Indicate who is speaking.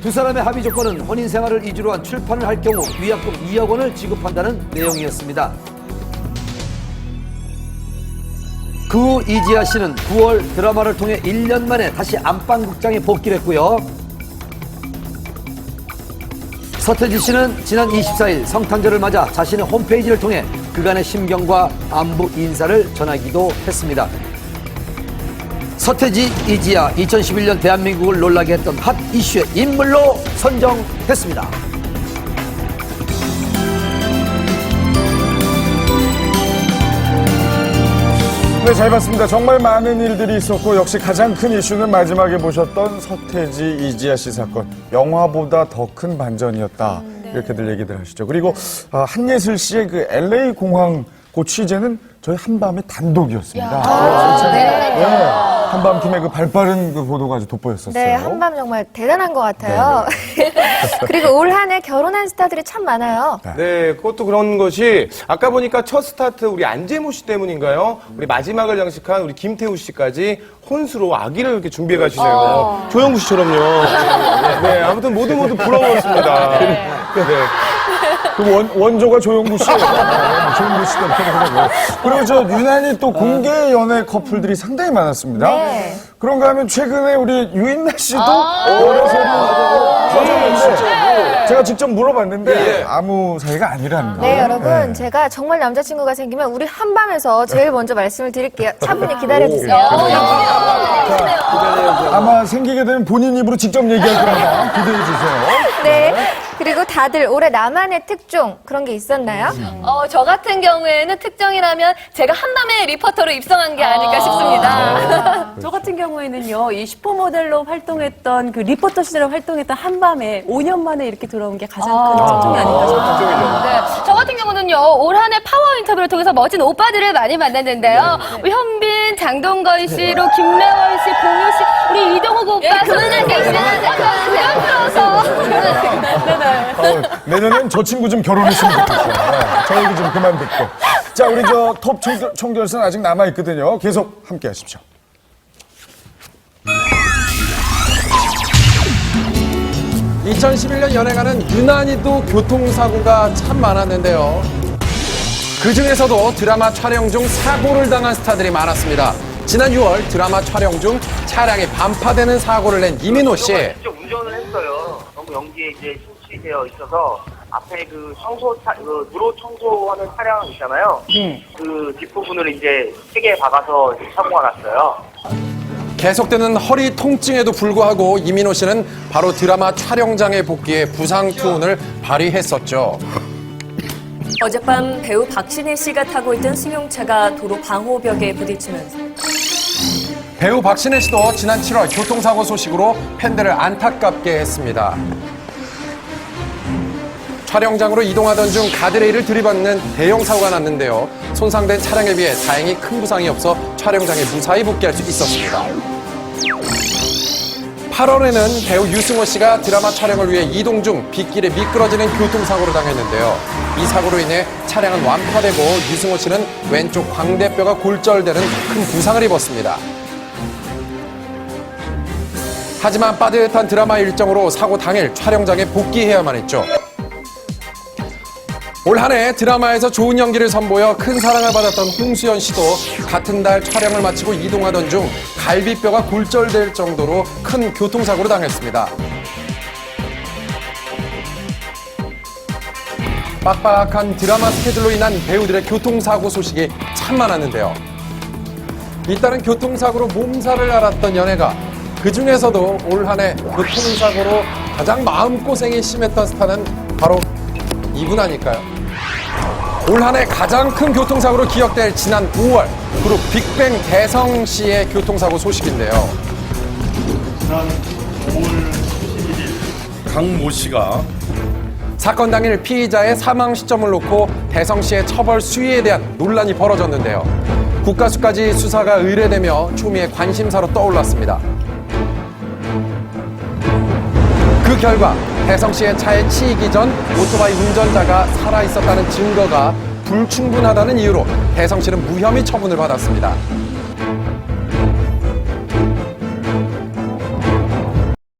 Speaker 1: 두 사람의 합의 조건은 혼인 생활을 이유로 한 출판을 할 경우 위약금 2억 원을 지급한다는 내용이었습니다. 그 후 이지아 씨는 9월 드라마를 통해 1년 만에 다시 안방극장에 복귀를 했고요. 서태지 씨는 지난 24일 성탄절을 맞아 자신의 홈페이지를 통해 그간의 심경과 안부 인사를 전하기도 했습니다. 서태지, 이지아 2011년 대한민국을 놀라게 했던 핫 이슈의 인물로 선정됐습니다.
Speaker 2: 네, 잘 봤습니다. 정말 많은 일들이 있었고 역시 가장 큰 이슈는 마지막에 보셨던 서태지, 이지아 씨 사건. 영화보다 더 큰 반전이었다. 이렇게들 얘기들 하시죠. 그리고 한예슬 씨의 그 LA 공항 그 취재는 저희 한밤의 단독이었습니다. 네. 한밤팀의 그 발빠른 그 보도가 아주 돋보였었어요.
Speaker 3: 네, 한밤 정말 대단한 것 같아요. 그리고 올 한 해 결혼한 스타들이 참 많아요.
Speaker 4: 네, 그것도 그런 것이 아까 보니까 첫 스타트 우리 안재모 씨 때문인가요? 우리 마지막을 장식한 우리 김태우 씨까지 혼수로 아기를 이렇게 준비해 가시네요. 조영구 씨처럼요. 네, 아무튼 모두 부러웠습니다. 네.
Speaker 2: 그 원조가 조영구 씨. 조영구 씨도 이렇게 하고. 그리고 저 유난히 또 공개 연애 커플들이 상당히 많았습니다.
Speaker 3: 네.
Speaker 2: 그런가 하면 최근에 우리 유인나 씨도 거절했는데 제가 직접 물어봤는데 아무 사이가 아니라는 거.
Speaker 3: 네, 여러분, 제가 정말 남자친구가 생기면 우리 한밤에서 제일 먼저 말씀을 드릴게요. 차분히 기다려주세요.
Speaker 2: 아마 생기게 되면 본인 입으로 직접 얘기할 거니까 기대해 주세요.
Speaker 3: 네. 그리고 다들 올해 나만의 특종 그런 게 있었나요?
Speaker 5: 저 같은 경우에는 특정이라면 제가 한밤에 리포터로 입성한 게 아닐까 싶습니다.
Speaker 6: 저 같은 경우에는요, 이 슈퍼모델로 활동했던 그 리포터 시절에 활동했던 한밤에 5년 만에 이렇게 들어온 게 가장 큰 특종이 아닐까 싶습니다.
Speaker 5: 네, 저 같은 경우는요, 올 한 해 파워 인터뷰를 통해서 멋진 오빠들을 많이 만났는데요. 우리 현빈, 장동건 씨로 김래월 씨, 공유 씨, 우리 이동욱 오빠, 그만하세요. 부러워서.
Speaker 2: 내년엔 저 친구 좀 결혼했으면 좋겠어요. 네, 저 얘기 좀 그만 듣고. 자, 우리 저 톱 총결선 아직 남아있거든요. 계속 함께 하십시오.
Speaker 7: (2011년) 연예가는 유난히도 교통사고가 참 많았는데요. 그중에서도 드라마 촬영 중 사고를 당한 스타들이 많았습니다. 지난 6월 드라마 촬영 중 차량이 반파되는 사고를 낸 이민호 씨.
Speaker 8: 직접 운전을 했어요. 너무 연기에 이제 심취되어 있어서 앞에 그 무로 청소하는 차량 있잖아요. 그 뒷부분을 이제 세게 박아서 사고가 났어요.
Speaker 7: 계속되는 허리 통증에도 불구하고 이민호 씨는 바로 드라마 촬영장에 복귀해 부상 투혼을 발휘했었죠.
Speaker 9: 어젯밤 배우 박신혜 씨가 타고 있던 승용차가 도로 방호벽에 부딪히면서
Speaker 7: 배우 박신혜 씨도 지난 7월 교통사고 소식으로 팬들을 안타깝게 했습니다. 촬영장으로 이동하던 중 가드레일을 들이받는 대형 사고가 났는데요. 손상된 차량에 비해 다행히 큰 부상이 없어 촬영장에 무사히 복귀할 수 있었습니다. 8월에는 배우 유승호 씨가 드라마 촬영을 위해 이동 중 빗길에 미끄러지는 교통사고를 당했는데요. 이 사고로 인해 차량은 완파되고 유승호 씨는 왼쪽 광대뼈가 골절되는 큰 부상을 입었습니다. 하지만 빠듯한 드라마 일정으로 사고 당일 촬영장에 복귀해야만 했죠. 올 한 해 드라마에서 좋은 연기를 선보여 큰 사랑을 받았던 홍수연 씨도 같은 달 촬영을 마치고 이동하던 중 갈비뼈가 골절될 정도로 큰 교통사고를 당했습니다. 빡빡한 드라마 스케줄로 인한 배우들의 교통사고 소식이 참 많았는데요. 잇따른 교통사고로 몸살을 앓았던 연예가, 그중에서도 올 한 해 교통사고로 가장 마음고생이 심했던 스타는 바로 이분 아닐까요? 올 한 해 가장 큰 교통사고로 기억될 지난 5월 그룹 빅뱅 대성 씨의 교통사고 소식인데요.
Speaker 10: 지난 5월 11일 강모 씨가
Speaker 7: 사건 당일 피의자의 사망 시점을 놓고 대성 씨의 처벌 수위에 대한 논란이 벌어졌는데요. 국가수까지 수사가 의뢰되며 초미의 관심사로 떠올랐습니다. 그 결과 대성 씨의 차에 치이기 전 오토바이 운전자가 살아있었다는 증거가 불충분하다는 이유로 대성 씨는 무혐의 처분을 받았습니다.